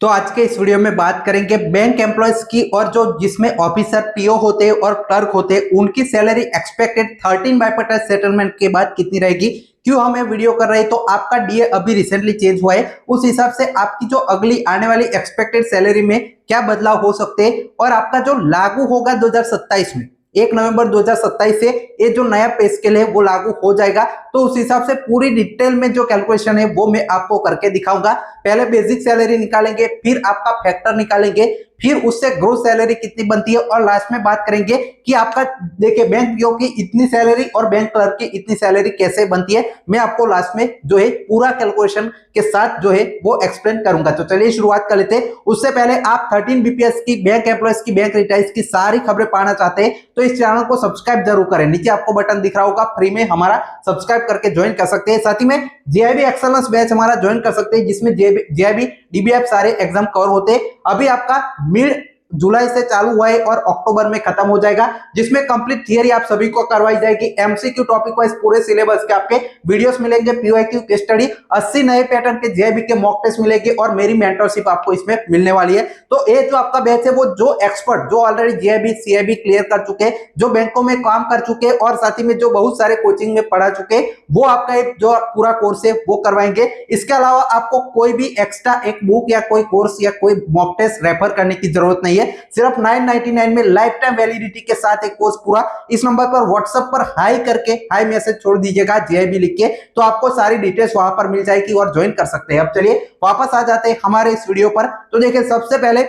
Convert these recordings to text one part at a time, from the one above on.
तो आज के इस वीडियो में बात करेंगे बैंक एम्प्लॉयज की और जो जिसमें ऑफिसर पीओ होते हैं और क्लर्क होते हैं उनकी सैलरी एक्सपेक्टेड 13 बाइपर्टाइज सेटलमेंट के बाद कितनी रहेगी। क्यों हम ये वीडियो कर रहे हैं, तो आपका डीए अभी रिसेंटली चेंज हुआ है, उस हिसाब से आपकी जो अगली आने वाली एक्सपेक्टेड सैलरी में क्या बदलाव हो सकते हैं और आपका जो लागू होगा 2027 में 1 नवंबर 2027 से ये जो नया पे स्केल है वो लागू हो जाएगा। तो उस हिसाब से पूरी डिटेल में जो कैलकुलेशन है वो मैं आपको करके दिखाऊंगा। पहले बेसिक सैलरी निकालेंगे, फिर आपका फैक्टर निकालेंगे, फिर उससे ग्रोथ सैलरी कितनी बनती है और लास्ट में बात करेंगे कि आपका देखिए बैंक पीओ की इतनी सैलरी और बैंक क्लर्क की इतनी सैलरी कैसे बनती है। मैं आपको लास्ट में जो है पूरा कैलकुलेशन के साथ जो है वो एक्सप्लेन करूंगा। तो चलिए शुरुआत कर लेते हैं। उससे पहले आप 13 बीपीएस की, बैंक एम्प्लॉयज की, बैंक रिटायर्स की सारी खबरें पाना चाहते हैं तो इस चैनल को सब्सक्राइब जरूर करें। नीचे आपको बटन दिख रहा होगा, फ्री में हमारा सब्सक्राइब करके ज्वाइन कर सकते हैं। साथ ही में जेआईबी एक्सेलेंस बैच हमारा ज्वाइन कर सकते हैं जिसमें जेआईबी डीबीएफ सारे एग्जाम कवर होते हैं। अभी आपका मिड जुलाई से चालू हुआ है और अक्टूबर में खत्म हो जाएगा, जिसमें कंप्लीट थियरी आप सभी को करवाई जाएगी। एमसीक्यू टॉपिक वाइज पूरे सिलेबस के आपके वीडियोस मिलेंगे, पीवाईक्यू केस स्टडी, 80 नए पैटर्न के जेआईबी के मॉक टेस्ट मिलेंगे और मेरी मेंटरशिप आपको इसमें मिलने वाली है। तो ये जो आपका बैच है वो जो एक्सपर्ट जो ऑलरेडी जेआईबी सीआईबी क्लियर कर चुके हैं, जो बैंकों में काम कर चुके हैं और साथ ही में जो बहुत सारे कोचिंग में पढ़ा चुके हैं, वो आपका एक जो पूरा कोर्स है वो करवाएंगे। इसके अलावा आपको कोई भी एक्स्ट्रा एक बुक या कोई कोर्स या कोई मॉक टेस्ट रेफर करने की जरूरत नहीं है। सिर्फ 999 में लाइफ टाइम वैलिडिटी के साथ एक कोर्स पूरा। इस नंबर पर व्हाट्सएप पर हाई करके हाई मैसेज छोड़ दीजिएगा जेआईबी लिख के, तो आपको सारी डिटेल्स वहां पर मिल जाएगी और ज्वाइन कर सकते हैं। अब चलिए वापस आ जाते हैं हमारे इस वीडियो पर। तो देखिए सबसे पहले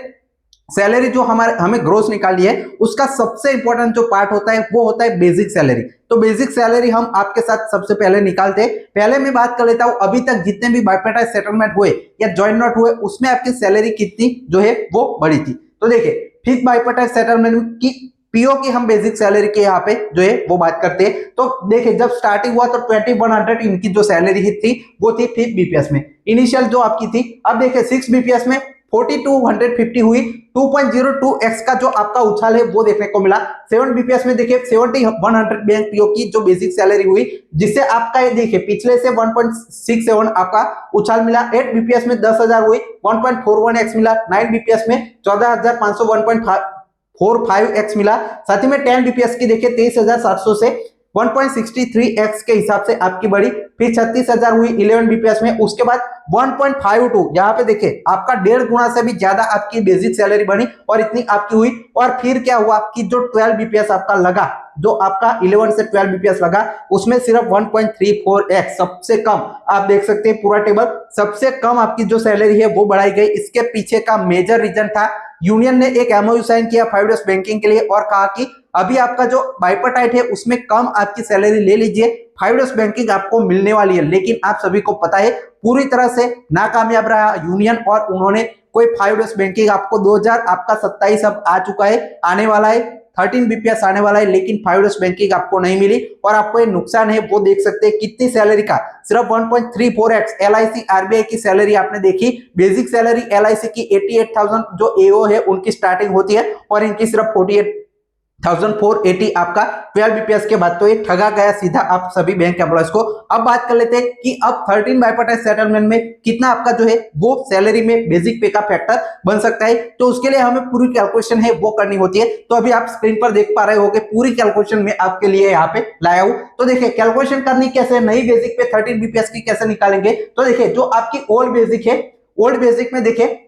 सैलरी जो हमें ग्रोथ निकाली है उसका सबसे इंपॉर्टेंट जो पार्ट होता है वो होता है बेसिक सैलरी। तो बेसिक सैलरी हम आपके साथ सबसे पहले निकालते हैं। पहले मैं बात कर लेता हूं अभी तक जितने भी बाइपर्टाइज सेटलमेंट हुए या जॉइंट नोट हुए उसमें आपकी सैलरी कितनी जो है वो बढ़ी थी। तो देखिए फिक्स बाइपर्टाइज सेटलमेंट की पीओ की हम बेसिक सैलरी के यहाँ पे जो है वो बात करते हैं। तो देखिए जब स्टार्टिंग हुआ तो 2100 इनकी जो सैलरी थी वो थी 5 बीपीएस में इनिशियल जो आपकी थी। अब देखिए 6 बीपीएस में 4250 हुई, 2.02x का जो आपका उछाल है वो देखने को मिला। 7 बीपीएस में देखिए 7100 बैंक पीओ की जो बेसिक सैलरी हुई, जिससे आपका ये देखिए पिछले से 1.67 आपका उछाल मिला। 8 बीपीएस में 10,000 हुई, 1.41x मिला। 9 बीपीएस में 14,500 1.45x मिला। साथ ही में 10 बीपीएस की देखिए 23,700 से 1.63x के हिसाब से आपकी बढ़ी। फिर 36,000 हुई 11 बीपीएस में। उसके बाद 1.52 यहाँ पे देखिए आपका 1.5 गुना से भी ज्यादा आपकी बेसिक सैलरी बनी और इतनी आपकी हुई। और फिर क्या हुआ आपकी जो 12 बीपीएस आपका लगा, जो आपका 11 से 12 बीपीएस लगा उसमें सिर्फ 1.34x सबसे कम। आप देख सकते हैं पूरा टेबल, सबसे कम आपकी जो सैलरी है वो बढ़ाई गई। इसके पीछे का मेजर रीजन था यूनियन ने एक एमओयू साइन किया 5 डेज बैंकिंग के लिए और कहा कि अभी आपका जो बाइपर्टाइट है उसमें कम आपकी सैलरी ले लीजिए, 5 डेज बैंकिंग आपको मिलने वाली है। लेकिन आप सभी को पता है पूरी तरह से नाकामयाब रहा यूनियन और उन्होंने कोई 5 डेज बैंकिंग आपको 2027 अब आ चुका है, आने वाला है 13 बीपीएस आने वाला है, लेकिन 5 डेज बैंकिंग आपको नहीं मिली और आपको ये नुकसान है वो देख सकते हैं कितनी सैलरी का। सिर्फ 1.34x एलआईसी आरबीआई की सैलरी आपने देखी। बेसिक सैलरी एलआईसी की 88,000 जो एओ है उनकी स्टार्टिंग होती है और इनकी सिर्फ 48,480 आपका 12 बीपीएस के बाद। तो ये ठगा गया सीधा आप सभी बैंक एम्प्लॉयज को। अब बात कर लेते हैं कि अब 13 बाइपर्टाइज सेटलमेंट में कितना आपका जो है वो सैलरी में बेसिक पे का फैक्टर बन सकता है। तो उसके लिए हमें पूरी कैलकुलेशन है वो करनी होती है। तो अभी आप स्क्रीन पर देख पा रहे होंगे पूरी कैलकुलेशन में आपके लिए यहाँ पे लाया हूं। तो देखिए कैलकुलेशन करनी कैसे, नई बेसिक पे 13 बीपीएस की कैसे निकालेंगे। तो देखिए जो आपकी ओल्ड बेसिक है, ओल्ड बेसिक में देखिए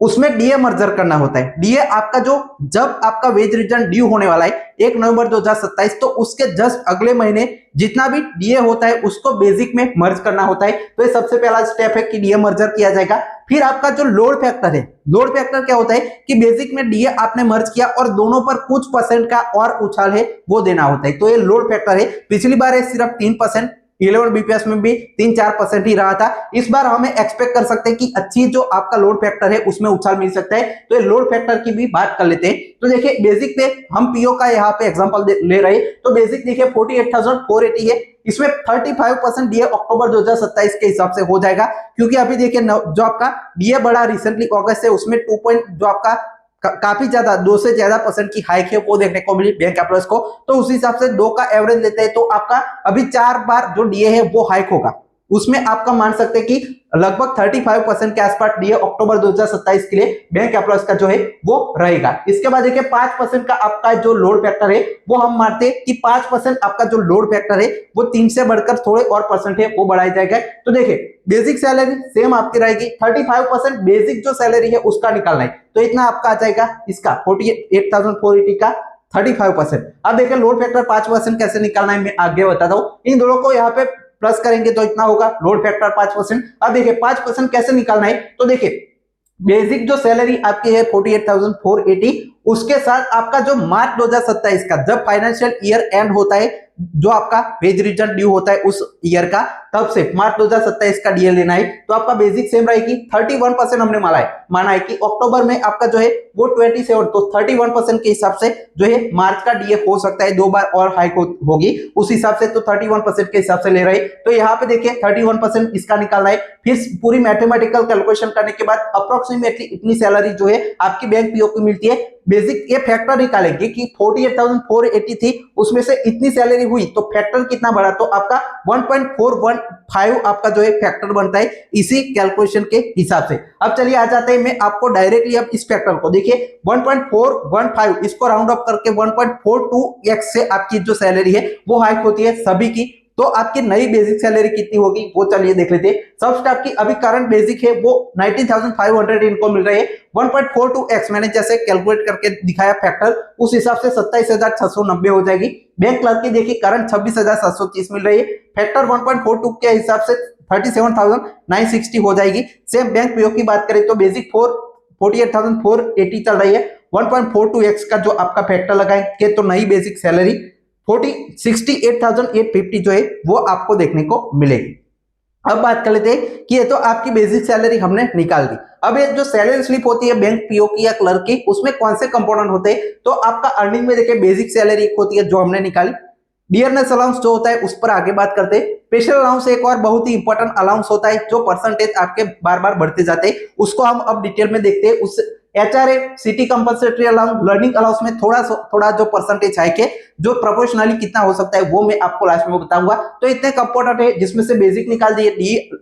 उसमें डीए मर्जर करना होता है। डीए आपका जो जब आपका वेज रिटर्न ड्यू होने वाला है 1 नवंबर 2027, तो उसके जस्ट अगले महीने जितना भी डीए होता है उसको बेसिक में मर्ज करना होता है। तो ये सबसे पहला स्टेप है कि डीए मर्जर किया जाएगा। फिर आपका जो लोड फैक्टर है, लोड फैक्टर क्या होता है कि बेसिक में डीए आपने मर्ज किया और दोनों पर कुछ परसेंट का और उछाल है वो देना होता है। तो ये लोड फैक्टर है। पिछली बार है सिर्फ 3%, 11 बीपीएस में भी 3-4% ही रहा था। इस बार हमें एक्सपेक्ट कर सकते हैं कि अच्छी जो आपका लोड फैक्टर है उसमें उछाल मिल सकता है। तो ये लोड फैक्टर की भी बात कर लेते हैं। तो देखिए बेसिक पे हम पीओ का यहाँ पे एग्जांपल ले रहे हैं। तो बेसिक देखिए 48,480 है, इसमें 35% डीए अक्टूबर 2027 के हिसाब से हो जाएगा, क्योंकि अभी देखिए जो आपका डीए बढ़ा रिसेंटली अगस्त से उसमें 2 जो आपका काफी ज्यादा 2 से ज्यादा % की हाइक है वो देखने को मिली बैंक एम्प्लॉयज को। तो उस हिसाब से 2 का एवरेज लेते हैं तो आपका अभी 4 बार जो डीए है वो हाइक होगा। उसमें आपका मान सकते हैं कि लगभग 35% के आसपास डीए अक्टूबर 2027 के लिए बैंक एम्प्लॉयज का जो है वो रहेगा। इसके बाद देखिए 5% का आपका जो लोड फैक्टर है वो हम मानते हैं कि 5% आपका जो लोड फैक्टर है वो 3 से बढ़कर थोड़े और परसेंट है वो बढ़ाया जाएगा। तो देखिए बेसिक सैलरी सेम आपकी रहेगी, 35% बेसिक जो सैलरी है उसका निकालना है, तो इतना आपका आ जाएगा इसका 48,480 का 35%। अब देखिए लोड फैक्टर 5% कैसे निकालना है मैं आगे बताता हूं। इन दोनों को यहाँ पे प्लस करेंगे तो इतना होगा लोड फैक्टर 5%। अब देखिए 5% कैसे निकालना है, तो देखिए बेसिक जो सैलरी आपकी है 48,480, उसके साथ आपका जो मार्च 2027 का जब फाइनेंशियल ईयर एंड होता है, जो आपका वेज रिटर्न ड्यू होता है उस ईयर का, तब से मार्च 2027 का डीए लेना है, तो आपका बेसिक सेम रहेगी। 31% हमने माना है कि अक्टूबर में आपका जो है वो 27, तो 31% के हिसाब से जो है मार्च का डीए हो सकता है 2 बार और हाइक होगी उस हिसाब से, तो 31% के हिसाब से ले रहे। तो यहाँ पे देखिए 31% इसका निकालना है। फिर पूरी मैथमेटिकल कैलकुलेशन करने के बाद अप्रोक्सीमेटली इतनी सैलरी जो है आपकी बैंक पीओ की मिलती है। बेसिक ये फैक्टर निकालेंगे कि 48,480 थी, उसमें से इतनी सैलरी हुई तो फैक्टर कितना बढ़ा, तो आपका 1.415 आपका जो है फैक्टर बनता है इसी कैलकुलेशन के हिसाब से। अब चलिए आ जाते हैं, मैं आपको डायरेक्टली अब इस फैक्टर को देखिए 1.415 इसको राउंड अप करके 1.42x से आपकी जो सैलरी है वो हाइक होती है सभी की। तो आपकी नई बेसिक सैलरी कितनी होगी वो चलिए देख लेते हैं। सबसे आपकी अभी करंट बेसिक है वो 19,500 इनको मिल रही है। 1.42x मैंने जैसे कैलकुलेट करके दिखाया फैक्टर, उस हिसाब से 27,690 हो जाएगी। बैंक क्लर्क की देखिए करंट 26,730 मिल रही है, फैक्टर 1.42 के हिसाब से 37,960 हो जाएगी। सेम बैंक पीओ की बात करें तो बेसिक 48,480 चल रही है, 1.42x का जो आपका फैक्टर लगाएंगे तो नई बेसिक सैलरी 68,850 जो है वो आपको देखने को मिलेगी। अब बात कर लेते हैं कि ये तो आपकी बेसिक सैलरी हमने निकाल दी। अब ये जो सैलरी स्लिप होती है बैंक पीओ की या क्लर्क की, उसमें कौन से कंपोनेंट होते हैं, तो आपका अर्निंग में देखिए बेसिक सैलरी होती है जो हमने निकाली। डियरनेस अलाउंस जो होता है उस पर आगे बात करते हैं। स्पेशल अलाउंस एक और बहुत ही इंपॉर्टेंट अलाउंस होता है जो परसेंटेज आपके बार बार बढ़ते जाते हैं, उसको हम अब डिटेल में देखते हैं। उस HRA, city compulsory allowance, learning allowance में थोड़ा जो परसेंटेज हाइक है जो प्रोपोर्शनली कितना हो सकता है वो मैं आपको लास्ट में बताऊंगा। तो इतने कंपोनेंट है जिसमें से बेसिक निकाल दिए,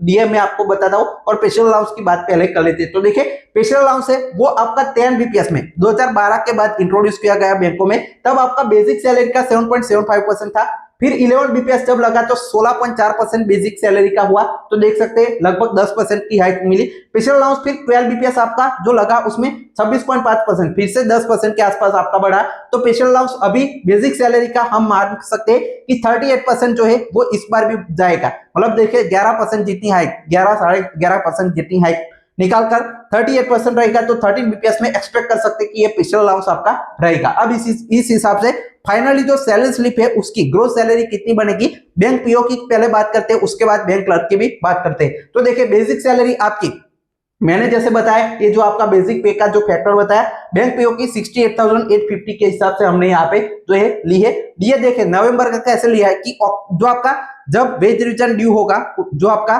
डीए में आपको बताता हूं, और स्पेशल अलाउंस की बात पहले कर लेते हैं। तो देखिए स्पेशल अलाउंस है वो आपका 10 बीपीएस में 2012 के बाद इंट्रोड्यूस किया गया बैंकों में, तब आपका बेसिक सैलरी का 7.75% था। फिर 11 बीपीएस जब लगा तो 16.4% बेसिक सैलरी का हुआ, तो देख सकते हैं लगभग 10% की हाइक मिली। स्पेशल अलाउंस फिर 12 बीपीएस आपका जो लगा उसमें 26.5%, फिर से 10% के आसपास आपका बढ़ा। तो स्पेशल अलाउंस अभी बेसिक सैलरी का हम मान सकते हैं कि 38% जो है वो इस बार भी जाएगा। मतलब देखिए 11% जितनी हाइक, 11.5% जितनी हाइक निकालकर 38% रहेगा, तो 13 बीपीएस में एक्सपेक्ट कर सकते हैं कि ये स्पेशल अलाउंस आपका रहेगा। अब इस हिसाब से फाइनली जो सैलरी स्लिप है उसकी ग्रोस सैलरी कितनी बनेगी, बैंक पीओ की पहले बात करते हैं, उसके बाद बैंक क्लर्क की भी बात करते हैं। तो देखिए बेसिक सैलरी आपकी मैंने जैसे बताया, ये जो आपका बेसिक पे का जो फैक्टर बताया बैंक पीओ की 68,850 के हिसाब से हमने यहाँ पे जो है ली है। ये देखे नवंबर का कैसे लिया है कि जो आपका जब वेज रिटर्न ड्यू होगा जो आपका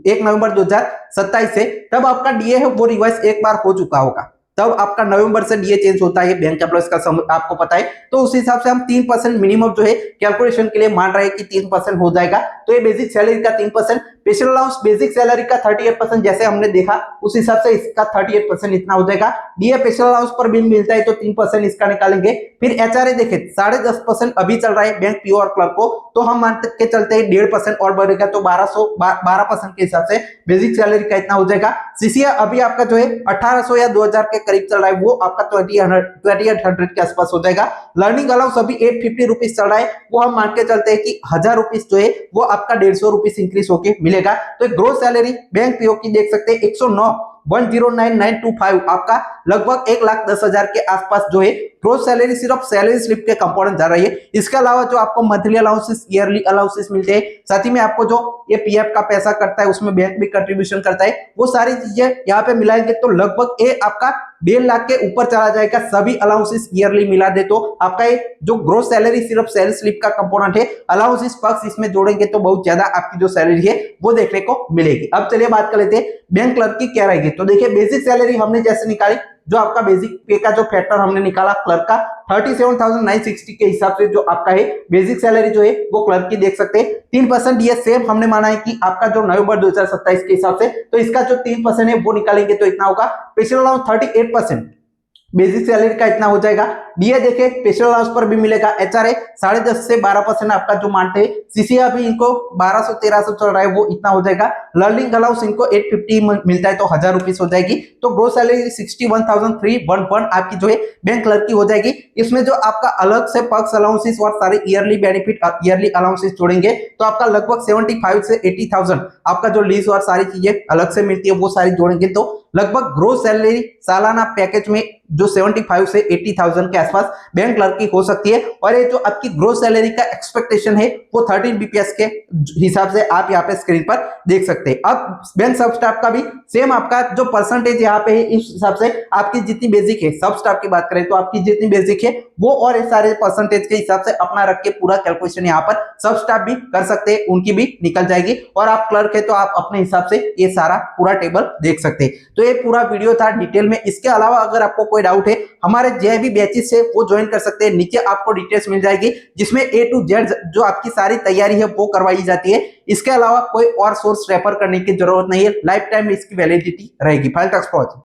1 नवंबर 2027 से, तब आपका डीए है वो रिवाइज एक बार हो चुका होगा, तब आपका नवंबर से डीए चेंज होता है बैंक एम्प्लॉयज का आपको पता है। तो उस हिसाब से हम 3% मिनिमम जो है कैलकुलेशन के लिए मान रहे हैं कि 3% हो जाएगा। तो ये बेसिक सैलरी का 3%, स्पेशल अलाउंस बेसिक सैलरी का 38% जैसे हमने देखा उस हिसाब से इसका 38% इतना हो जाएगा। डीए स्पेशल अलाउंस पर भी मिलता है तो 3% इसका निकालेंगे। फिर एचआरए देखें 10.5% अभी चल रहा है बैंक पीओ और क्लर्क को, तो हम मान के चलते हैं 1.5% और बढ़ेगा तो 12% के हिसाब से बेसिक सैलरी का इतना हो जाएगा। सीसीए अभी आपका जो है 1800 या 2000 के करीब चल रहा है, वो आपका 2800 के आसपास हो जाएगा। लर्निंग अलाउंस अभी 850 रुपीज चल रहा है, वो हम मान के चलते हैं कि 1000 रुपीज जो है वो आपका 150 रुपीज इंक्रीज होके मिलेगा। तो ग्रोस सैलरी बैंक पीओ की देख सकते हैं 109,109,925 आपका लगभग 1,10,000 के आसपास जो है ग्रोस सैलरी सिर्फ सैलरी स्लिप के कंपोनेंट जा रही है। इसके अलावा जो आपको मंथली अलाउंसेस, ईयरली अलाउंसेस मिलते हैं, साथ ही में आपको जो ये पीएफ का पैसा कटता है उसमें बैंक भी कंट्रीब्यूशन करता है, वो सारी चीजें यहाँ पे मिलाएंगे तो लगभग ये आपका 1.5 लाख के ऊपर चला जाएगा। सभी अलाउंसेस ईयरली मिला दे तो आपका ये जो ग्रोस सैलरी सिर्फ सैलरी स्लिप का कंपोनेंट है, अलाउंसेस पक्ष इसमें जोड़ेंगे तो बहुत ज्यादा आपकी जो सैलरी है वो देखने को मिलेगी। अब चलिए बात कर लेते हैं बैंक क्लर्क की क्या रहेगी। तो देखिए बेसिक सैलरी हमने जैसे निकाली जो आपका बेसिक पे का जो फैक्टर हमने निकाला क्लर्क का 37,960 के हिसाब से जो आपका है बेसिक सैलरी जो है वो क्लर्क की देख सकते हैं 3% ये सेम हमने माना है कि आपका जो नवंबर 2027 के हिसाब से, तो इसका जो 3% है वो निकालेंगे तो इतना होगा। स्पेशल अलाउंस 38%, बेसिक सैलरी का इतना हो जाएगा। डीए देखे स्पेशल अलाउंस पर भी मिलेगा। एचआरए 10.5 से 12% आपका जो मानते हैं। सीसीए भी इनको 1200-1300 चल रहा है वो इतना हो जाएगा। लर्निंग अलाउंस इनको 850 मिलता है तो 1000 रुपीस हो जाएगी। तो ग्रोस सैलरी 61,311 आपकी जो है बैंक क्लर्क की हो जाएगी। इसमें जो आपका अलग से पर्क्स अलाउंसेस और सारे ईयरली बेनिफिट ईयरली अलाउंसेस जोड़ेंगे तो आपका लगभग 75 से 80,000 आपका जो लीज और सारी चीजें अलग से मिलती है वो सारी जोड़ेंगे तो लगभग ग्रोस सैलरी सालाना पैकेज में जो 75 से 80,000 के आसपास बैंक क्लर्क की हो सकती है। और ये जो आपकी ग्रोस सैलरी का एक्सपेक्टेशन है वो 13 बीपीएस के हिसाब से आप यहाँ पे स्क्रीन पर देख सकते हैं। अब बैंक सब स्टाफ का भी सेम आपका जो परसेंटेज यहाँ पे है इस हिसाब से आपकी जितनी बेसिक है, सब स्टाफ की बात करें तो आपकी जितनी बेसिक है वो और सारे परसेंटेज के हिसाब से अपना रख के पूरा कैलकुलेशन यहाँ पर सब स्टाफ भी कर सकते हैं, उनकी भी निकल जाएगी। और आप क्लर्क है तो आप अपने हिसाब से ये सारा पूरा टेबल देख सकते हैं। तो ये पूरा वीडियो था डिटेल में। इसके अलावा अगर आपको कोई डाउट है हमारे जे भी बैचेस से वो ज्वाइन कर सकते हैं। नीचे आपको डिटेल्स मिल जाएगी जिसमें A to Z जो आपकी सारी तैयारी है वो करवाई जाती है। इसके अलावा कोई और सोर्स रेफर करने की जरूरत नहीं है, लाइफ टाइम इसकी वैलिडिटी रहेगी। फाइल टैक्स पहुंच